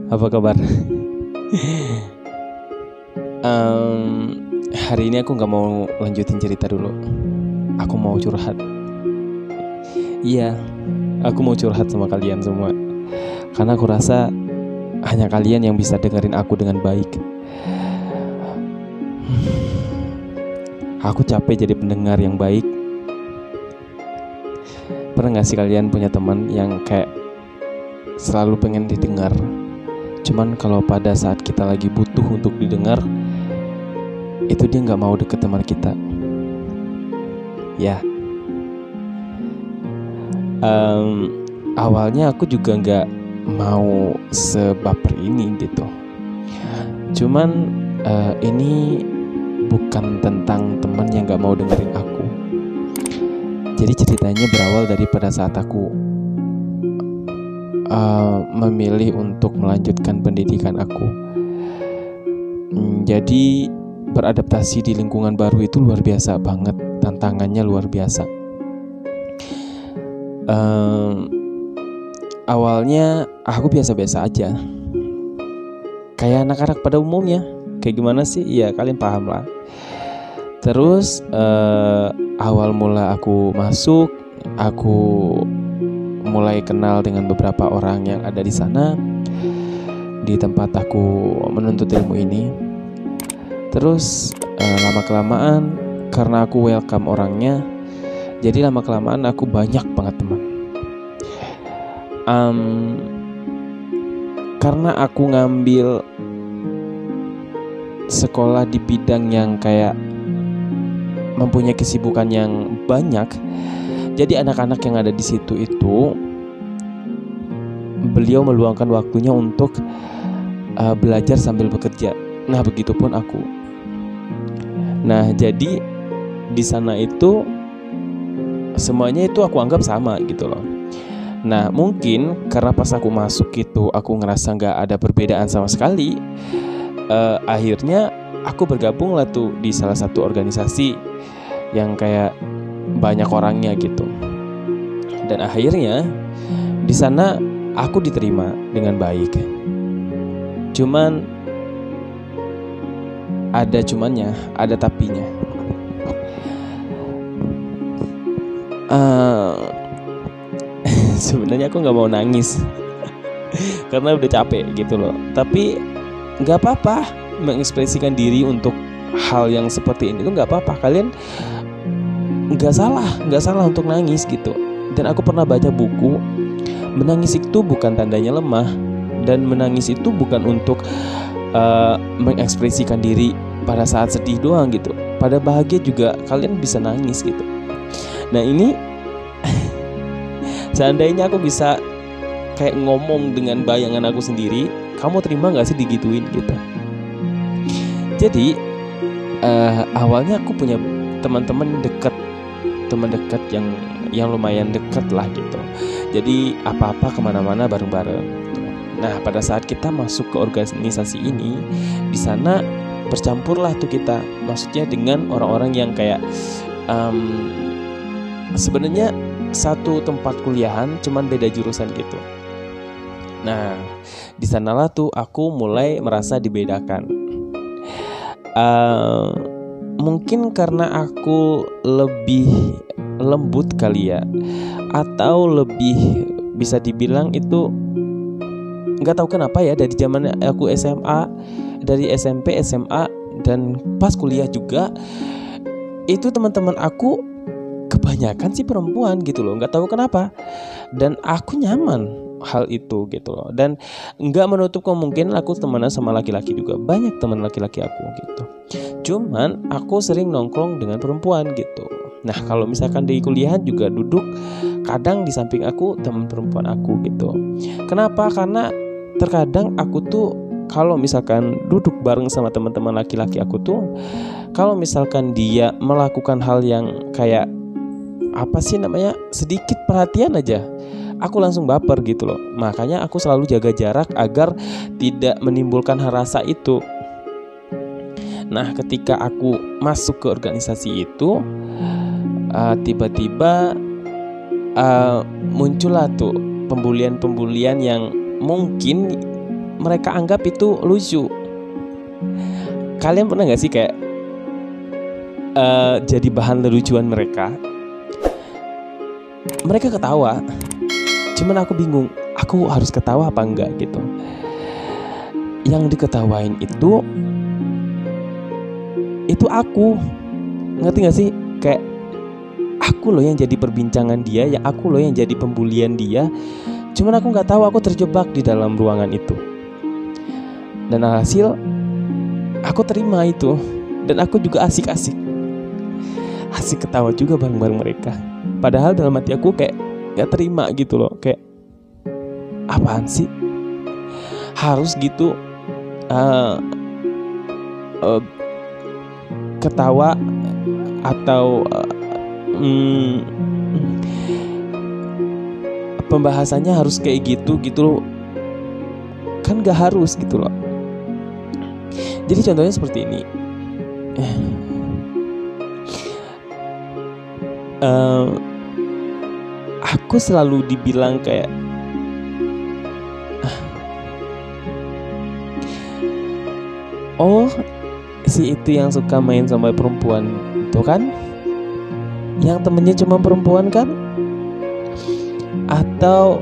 Apa kabar? Hari ini aku gak mau lanjutin cerita dulu. Aku mau curhat. Iya, aku mau curhat sama kalian semua. Karena aku rasa hanya kalian yang bisa dengerin aku dengan baik. Aku capek jadi pendengar yang baik. Pernah gak sih kalian punya teman yang kayak selalu pengen didengar, cuman kalau pada saat kita lagi butuh untuk didengar, itu dia gak mau deket teman kita. Ya, awalnya aku juga gak mau sebaper ini gitu. Cuman ini bukan tentang teman yang gak mau dengerin aku. Jadi ceritanya berawal dari pada saat aku memilih untuk melanjutkan pendidikan aku. Jadi beradaptasi di lingkungan baru itu luar biasa banget. Tantangannya luar biasa. Awalnya aku biasa-biasa aja, kayak anak-anak pada umumnya. Kayak gimana sih? Ya kalian paham lah. Terus awal mula aku masuk, aku mulai kenal dengan beberapa orang yang ada di sana, di tempat aku menuntut ilmu ini. Terus lama-kelamaan, karena aku welcome orangnya, jadi lama-kelamaan aku banyak banget teman. Karena aku ngambil sekolah di bidang yang kayak mempunyai kesibukan yang banyak, jadi anak-anak yang ada di situ itu beliau meluangkan waktunya untuk belajar sambil bekerja. Nah, begitupun aku. Nah, jadi di sana itu semuanya itu aku anggap sama gitu loh. Nah, mungkin karena pas aku masuk itu aku ngerasa gak ada perbedaan sama sekali. Akhirnya aku bergabung lah tuh di salah satu organisasi yang kayak banyak orangnya gitu. Dan akhirnya di sana aku diterima dengan baik. Cuman ada cumannya, ada tapinya. Sebenarnya aku nggak mau nangis karena udah capek gitu loh. Tapi nggak apa-apa mengekspresikan diri untuk hal yang seperti ini tuh nggak apa-apa. Kalian nggak salah untuk nangis gitu. Dan aku pernah baca buku, menangis itu bukan tandanya lemah, dan menangis itu bukan untuk mengekspresikan diri pada saat sedih doang gitu. Pada bahagia juga kalian bisa nangis gitu. Nah ini seandainya aku bisa kayak ngomong dengan bayangan aku sendiri, kamu terima gak sih digituin gitu. Jadi awalnya aku punya teman dekat yang lumayan dekat lah gitu. Jadi apa-apa kemana-mana bareng-bareng gitu. Nah pada saat kita masuk ke organisasi ini, di sana bercampurlah tuh kita, maksudnya dengan orang-orang yang kayak sebenarnya satu tempat kuliahan, cuman beda jurusan gitu. Nah di sanalah tuh aku mulai merasa dibedakan. Mungkin karena aku lebih lembut kali ya, atau lebih bisa dibilang itu nggak tahu kenapa ya, dari zaman aku SMA, dari SMP, SMA, dan pas kuliah juga itu teman-teman aku kebanyakan sih perempuan gitu loh, nggak tahu kenapa. Dan aku nyaman hal itu gitu loh. Dan nggak menutup kemungkinan aku temenan sama laki-laki juga, banyak teman laki-laki aku gitu. Cuman aku sering nongkrong dengan perempuan gitu. Nah kalau misalkan di kuliahan juga duduk kadang di samping aku teman perempuan aku gitu. Kenapa? Karena terkadang aku tuh kalau misalkan duduk bareng sama teman-teman laki-laki aku tuh, kalau misalkan dia melakukan hal yang kayak apa sih namanya, sedikit perhatian aja, aku langsung baper gitu loh. Makanya aku selalu jaga jarak agar tidak menimbulkan rasa itu. Nah ketika aku masuk ke organisasi itu, tiba-tiba muncullah tuh pembulian yang mungkin mereka anggap itu lucu. Kalian pernah gak sih kayak jadi bahan lelucuan mereka? Mereka ketawa, cuman aku bingung, aku harus ketawa apa enggak gitu. Yang diketawain itu aku, ngerti gak sih? Kayak aku loh yang jadi perbincangan dia, ya aku loh yang jadi pembulian dia. Cuman aku nggak tahu aku terjebak di dalam ruangan itu. Dan hasil aku terima itu, dan aku juga asik ketawa juga bareng-bareng mereka. Padahal dalam hati aku kayak gak terima gitu loh, kayak apaan sih harus gitu ketawa atau pembahasannya harus kayak gitu loh. Kan gak harus gitu loh. Jadi contohnya seperti ini. Aku selalu dibilang kayak oh, si itu yang suka main sama perempuan itu kan, yang temennya cuma perempuan kan? Atau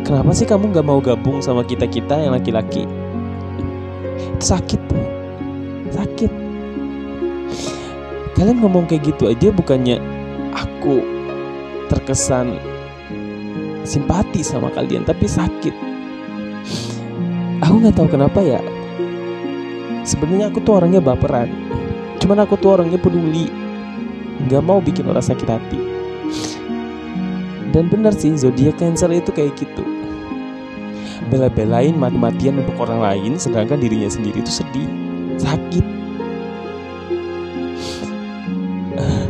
kenapa sih kamu gak mau gabung sama kita yang laki-laki? Itu sakit. Kalian ngomong kayak gitu aja bukannya aku terkesan simpati sama kalian, tapi sakit. Aku gak tahu kenapa ya. Sebenarnya aku tuh orangnya baperan, cuman aku tuh orangnya peduli, gak mau bikin orang sakit hati. Dan benar sih, zodiak Cancer itu kayak gitu, bela-belain mati-matian untuk orang lain, sedangkan dirinya sendiri itu sedih, sakit.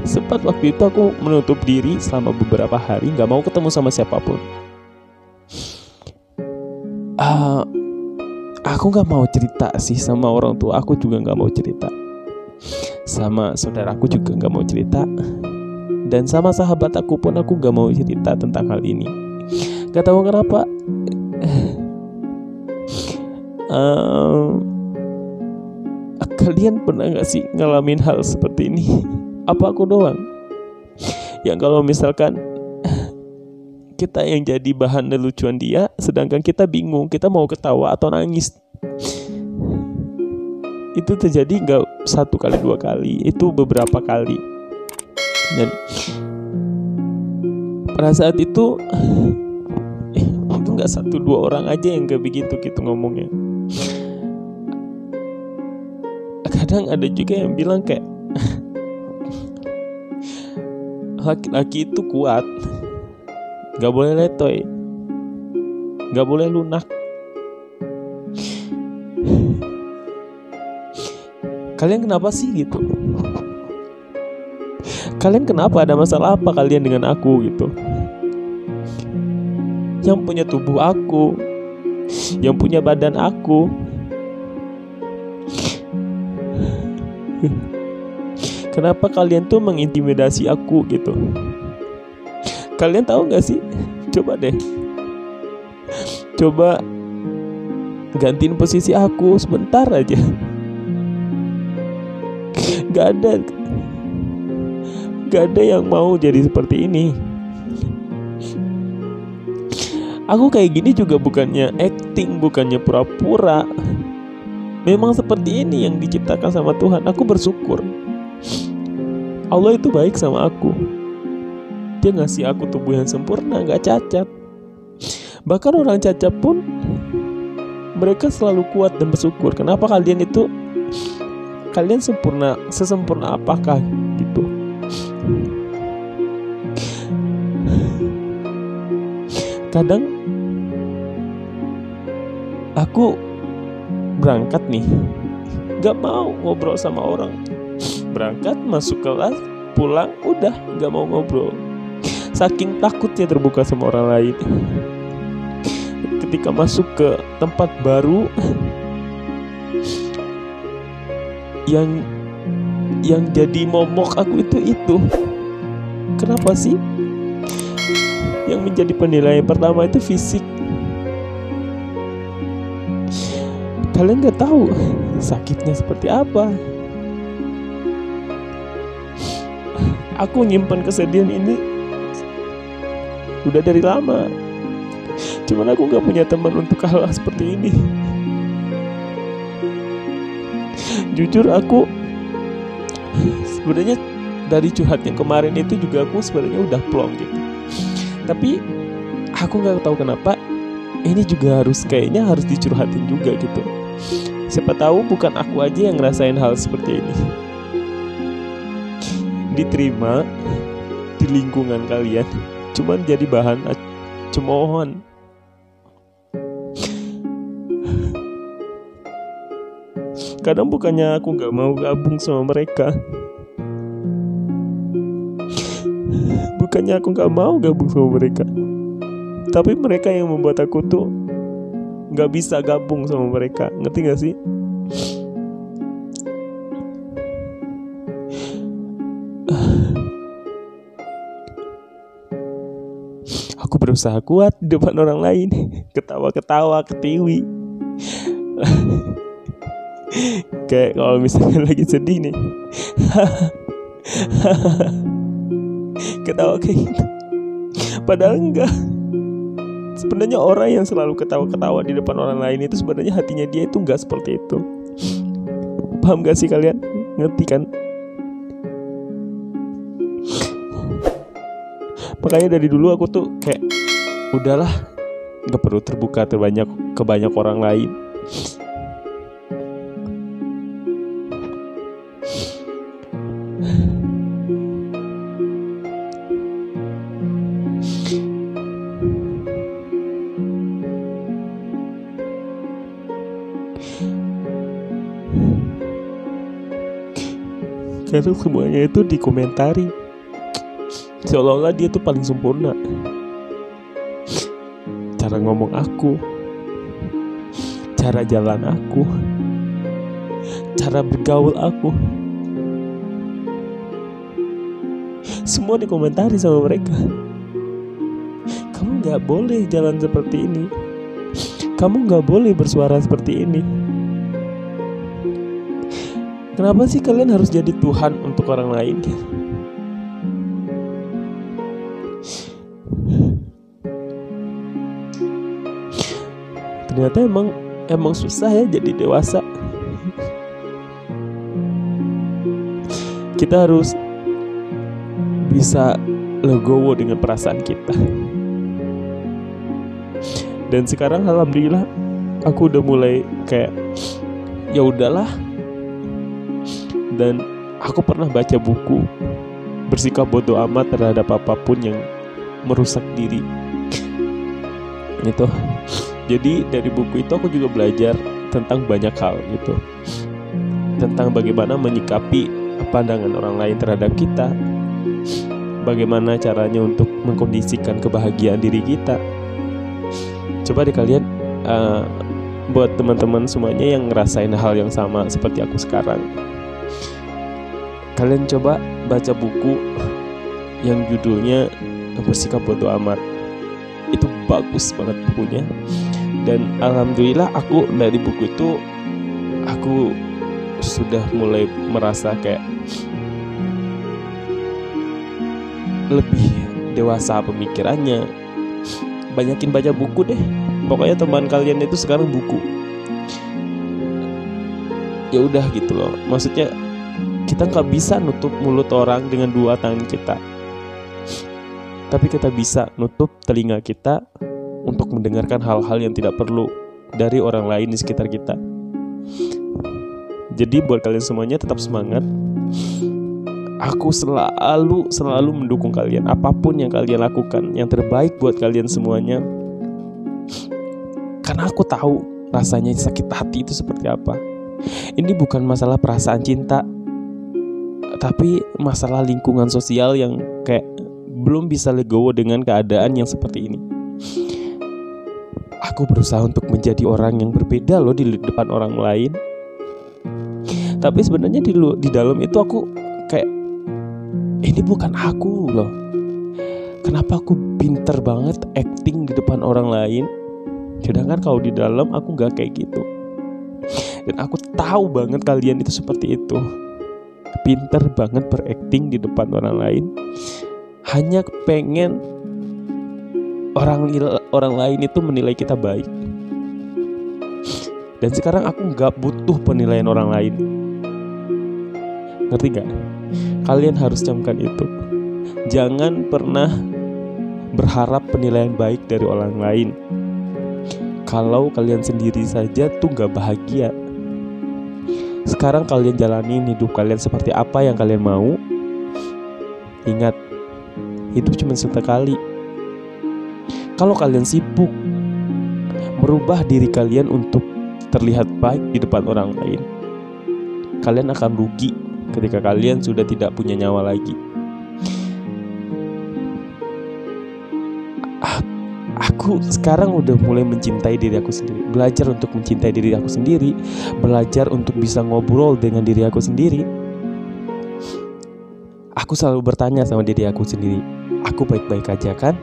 Sempat waktu itu aku menutup diri selama beberapa hari, gak mau ketemu sama siapapun. Aku gak mau cerita sih sama orang tua, aku juga gak mau cerita. Sama saudaraku juga gak mau cerita. Dan sama sahabat aku pun aku gak mau cerita tentang hal ini. Gak tahu kenapa. Kalian pernah gak sih ngalamin hal seperti ini? Apa aku doang yang kalau misalkan kita yang jadi bahan lelucuan dia, sedangkan kita bingung, kita mau ketawa atau nangis? Itu terjadi gak satu kali, dua kali, itu beberapa kali. Dan pada saat itu gak satu dua orang aja yang gak begitu gitu ngomongnya. Kadang ada juga yang bilang kayak laki-laki itu kuat, gak boleh letoy, gak boleh lunak. Kalian kenapa sih gitu? Kalian kenapa, ada masalah apa kalian dengan aku gitu? Yang punya tubuh aku, yang punya badan aku. Kenapa kalian tuh mengintimidasi aku gitu? Kalian tahu gak sih? Coba deh, coba gantiin posisi aku sebentar aja. Gak ada yang mau jadi seperti ini. Aku kayak gini juga bukannya acting, bukannya pura-pura. Memang seperti ini yang diciptakan sama Tuhan. Aku bersyukur Allah itu baik sama aku. Dia ngasih aku tubuh yang sempurna, gak cacat. Bahkan orang cacat pun mereka selalu kuat dan bersyukur. Kenapa kalian itu, kalian sempurna, sesempurna apakah gitu? Kadang aku berangkat nih, gak mau ngobrol sama orang. Berangkat, masuk kelas, pulang, udah gak mau ngobrol. Saking takutnya terbuka sama orang lain. Ketika masuk ke tempat baru, yang jadi momok aku itu. Kenapa sih? Yang menjadi penilaian pertama itu fisik. Kalian gak tahu sakitnya seperti apa. Aku nyimpan kesedihan ini udah dari lama. Cuman aku gak punya teman untuk hal seperti ini. Jujur aku sebenarnya dari curhat yang kemarin itu juga aku sebenarnya udah plong gitu. Tapi aku gak tahu kenapa ini juga kayaknya harus dicurhatin juga gitu. Siapa tahu bukan aku aja yang ngerasain hal seperti ini. Diterima di lingkungan kalian, cuman jadi bahan cemoohan. Kadang bukannya aku gak mau gabung sama mereka, bukannya aku gak mau gabung sama mereka, tapi mereka yang membuat aku tuh gak bisa gabung sama mereka. Ngerti gak sih? Aku berusaha kuat di depan orang lain, ketawa-ketawa, ketiwi. Kayak kalau misalnya lagi sedih nih, ketawa kayak gitu. Padahal enggak. Sebenarnya orang yang selalu ketawa-ketawa di depan orang lain itu sebenarnya hatinya dia itu enggak seperti itu. Paham gak sih kalian? Ngerti kan? Makanya dari dulu aku tuh kayak udahlah, gak perlu terbuka ke banyak orang lain. Karena semuanya itu dikomentari seolah-olah dia tuh paling sempurna. Cara ngomong aku, cara jalan aku, cara bergaul aku, semua dikomentari sama mereka. Kamu gak boleh jalan seperti ini, kamu gak boleh bersuara seperti ini. Kenapa sih kalian harus jadi Tuhan untuk orang lain? Ternyata emang susah ya jadi dewasa. Kita harus bisa legowo dengan perasaan kita. Dan sekarang alhamdulillah aku udah mulai kayak ya udahlah. Dan aku pernah baca buku bersikap bodoh amat terhadap apapun yang merusak diri. Gitu. Jadi dari buku itu aku juga belajar tentang banyak hal gitu. Tentang bagaimana menyikapi pandangan orang lain terhadap kita. Bagaimana caranya untuk mengkondisikan kebahagiaan diri kita. Coba deh kalian buat teman-teman semuanya yang ngerasain hal yang sama seperti aku sekarang, kalian coba baca buku yang judulnya Bersikap Bodoh Amat. Itu bagus banget bukunya. Dan alhamdulillah aku dari buku itu aku sudah mulai merasa kayak lebih dewasa pemikirannya. Banyakin baca buku deh. Pokoknya teman kalian itu sekarang buku. Ya udah gitu loh. Maksudnya kita gak bisa nutup mulut orang dengan dua tangan kita, tapi kita bisa nutup telinga kita untuk mendengarkan hal-hal yang tidak perlu dari orang lain di sekitar kita. Jadi buat kalian semuanya tetap semangat. Aku selalu mendukung kalian. Apapun yang kalian lakukan, yang terbaik buat kalian semuanya. Karena aku tahu rasanya sakit hati itu seperti apa. Ini bukan masalah perasaan cinta, tapi masalah lingkungan sosial yang kayak belum bisa legowo dengan keadaan yang seperti ini. Aku berusaha untuk menjadi orang yang berbeda loh di depan orang lain. Tapi sebenarnya di dalam itu aku kayak ini bukan aku loh. Kenapa aku pinter banget acting di depan orang lain, sedangkan kalau di dalam aku gak kayak gitu. Dan aku tahu banget kalian itu seperti itu, pinter banget berakting di depan orang lain, hanya pengen orang lain itu menilai kita baik. Dan sekarang aku gak butuh penilaian orang lain. Ngerti gak? Kalian harus camkan itu. Jangan pernah berharap penilaian baik dari orang lain. Kalau kalian sendiri saja tuh gak bahagia. Sekarang kalian jalanin hidup kalian seperti apa yang kalian mau. Ingat, hidup cuma sekali. Kalau kalian sibuk merubah diri kalian untuk terlihat baik di depan orang lain, kalian akan rugi ketika kalian sudah tidak punya nyawa lagi. Aku sekarang udah mulai mencintai diri aku sendiri, belajar untuk mencintai diri aku sendiri, belajar untuk bisa ngobrol dengan diri aku sendiri. Aku selalu bertanya sama diri aku sendiri, aku baik-baik aja kan?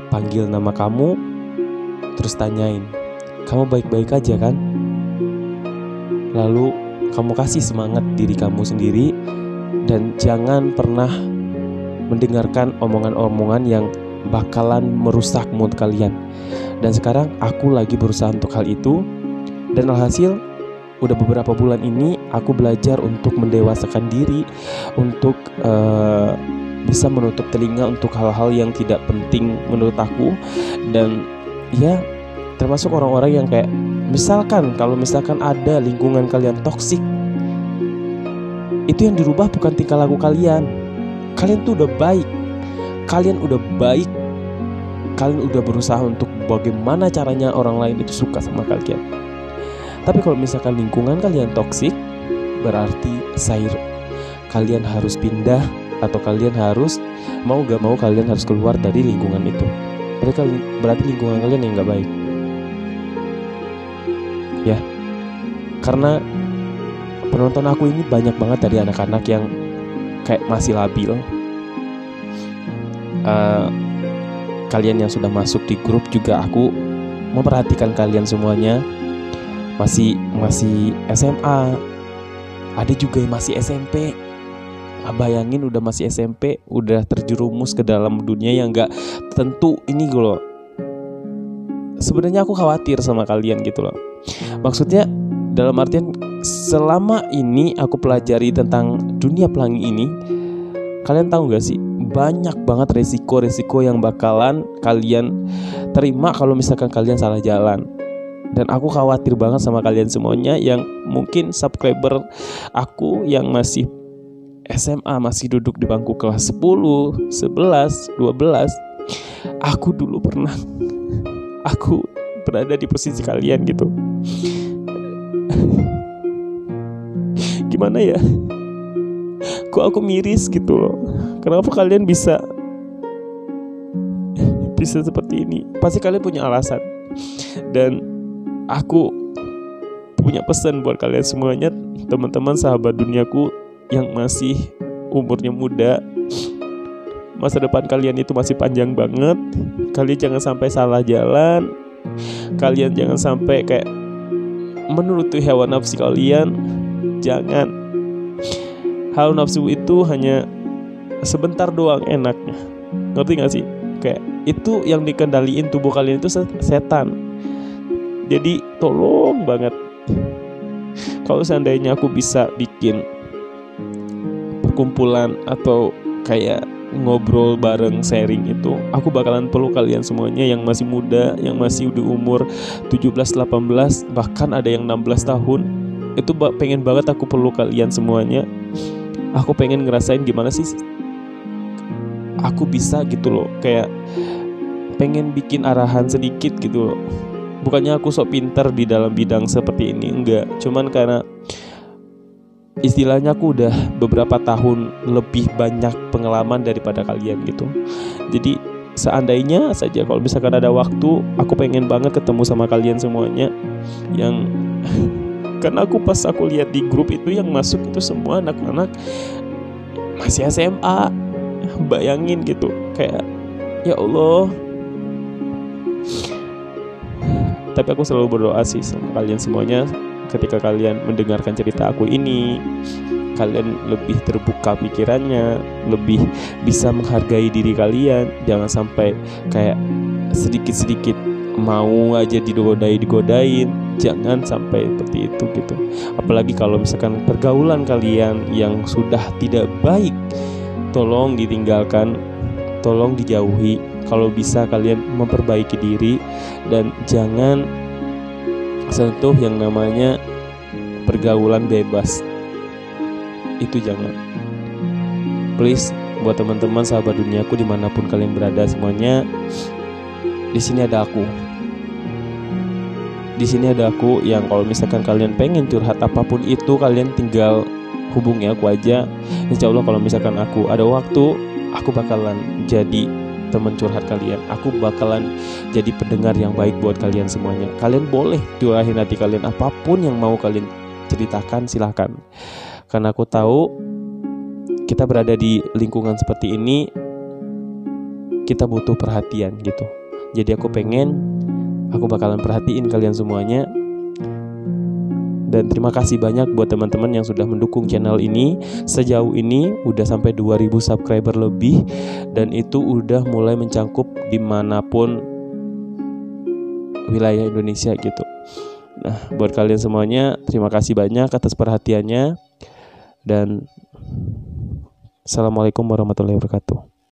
Panggil nama kamu, terus tanyain, kamu baik-baik aja kan? Lalu kamu kasih semangat diri kamu sendiri. Dan jangan pernah mendengarkan omongan-omongan yang bakalan merusak mood kalian. Dan sekarang aku lagi berusaha untuk hal itu. Dan alhasil udah beberapa bulan ini aku belajar untuk mendewasakan diri, untuk bisa menutup telinga untuk hal-hal yang tidak penting menurut aku. Dan ya, termasuk orang-orang yang kayak kalau misalkan ada lingkungan kalian toksik, itu yang dirubah bukan tingkah laku kalian. Kalian tuh udah baik. Kalian udah berusaha untuk bagaimana caranya orang lain itu suka sama kalian. Tapi kalau misalkan lingkungan kalian toksik, berarti kalian harus pindah, atau kalian harus mau gak mau kalian harus keluar dari lingkungan itu. Berarti lingkungan kalian yang gak baik. Ya, karena penonton aku ini banyak banget dari anak-anak yang kayak masih labil. Kalian yang sudah masuk di grup juga, aku memperhatikan kalian semuanya masih SMA. Ada juga yang masih SMP. Bayangin udah masih SMP, udah terjerumus ke dalam dunia yang gak tentu ini loh. Sebenarnya aku khawatir sama kalian gitu loh. Maksudnya dalam artian, selama ini aku pelajari tentang dunia pelangi ini, kalian tahu gak sih, banyak banget resiko-resiko yang bakalan kalian terima kalau misalkan kalian salah jalan. Dan aku khawatir banget sama kalian semuanya yang mungkin subscriber aku yang masih SMA, masih duduk di bangku kelas 10, 11, 12. Aku dulu pernah berada di posisi kalian gitu. Gimana ya? Kok aku miris gitu loh. Kenapa kalian bisa seperti ini? Pasti kalian punya alasan. Dan aku punya pesan buat kalian semuanya, teman-teman sahabat duniaku yang masih umurnya muda. Masa depan kalian itu masih panjang banget. Kalian jangan sampai salah jalan. Kalian jangan sampai kayak menuruti hawa nafsu kalian. Jangan. Hawa nafsu itu hanya sebentar doang enaknya. Ngerti gak sih? Kayak itu yang dikendaliin tubuh kalian itu setan. Jadi tolong banget, kalau seandainya aku bisa bikin perkumpulan atau kayak ngobrol bareng, sharing itu, aku bakalan peluk kalian semuanya yang masih muda, yang masih di umur 17, 18, bahkan ada yang 16 tahun. Itu pengen banget aku peluk kalian semuanya. Aku pengen ngerasain gimana sih aku bisa gitu loh, kayak pengen bikin arahan sedikit gitu loh. Bukannya aku sok pintar di dalam bidang seperti ini, enggak. Cuman karena istilahnya aku udah beberapa tahun lebih banyak pengalaman daripada kalian gitu. Jadi seandainya saja kalau misalkan ada waktu, aku pengen banget ketemu sama kalian semuanya. Yang karena pas aku lihat di grup itu yang masuk itu semua anak-anak masih SMA. Bayangin gitu, kayak ya Allah. Tapi aku selalu berdoa sih sama kalian semuanya. ketika kalian mendengarkan cerita aku ini, kalian lebih terbuka pikirannya, lebih bisa menghargai diri kalian. Jangan sampai kayak sedikit-sedikit mau aja digodain, jangan sampai seperti itu gitu. Apalagi kalau misalkan pergaulan kalian yang sudah tidak baik, tolong ditinggalkan, tolong dijauhi. Kalau bisa kalian memperbaiki diri dan jangan sentuh yang namanya pergaulan bebas. Itu jangan. Please, buat teman-teman sahabat duniaku dimanapun kalian berada semuanya, di sini ada aku. Di sini ada aku yang kalau misalkan kalian pengen curhat apapun itu, kalian tinggal hubungi aku aja. Insya Allah kalau misalkan aku ada waktu, aku bakalan jadi teman curhat kalian. Aku bakalan jadi pendengar yang baik buat kalian semuanya. Kalian boleh curahin hati kalian, apapun yang mau kalian ceritakan silahkan. Karena aku tahu kita berada di lingkungan seperti ini, kita butuh perhatian gitu. Jadi aku bakalan perhatiin kalian semuanya. Dan terima kasih banyak buat teman-teman yang sudah mendukung channel ini. Sejauh ini udah sampai 2000 subscriber lebih, dan itu udah mulai mencangkup dimanapun wilayah Indonesia gitu. Nah, buat kalian semuanya terima kasih banyak atas perhatiannya. Dan Assalamualaikum warahmatullahi wabarakatuh.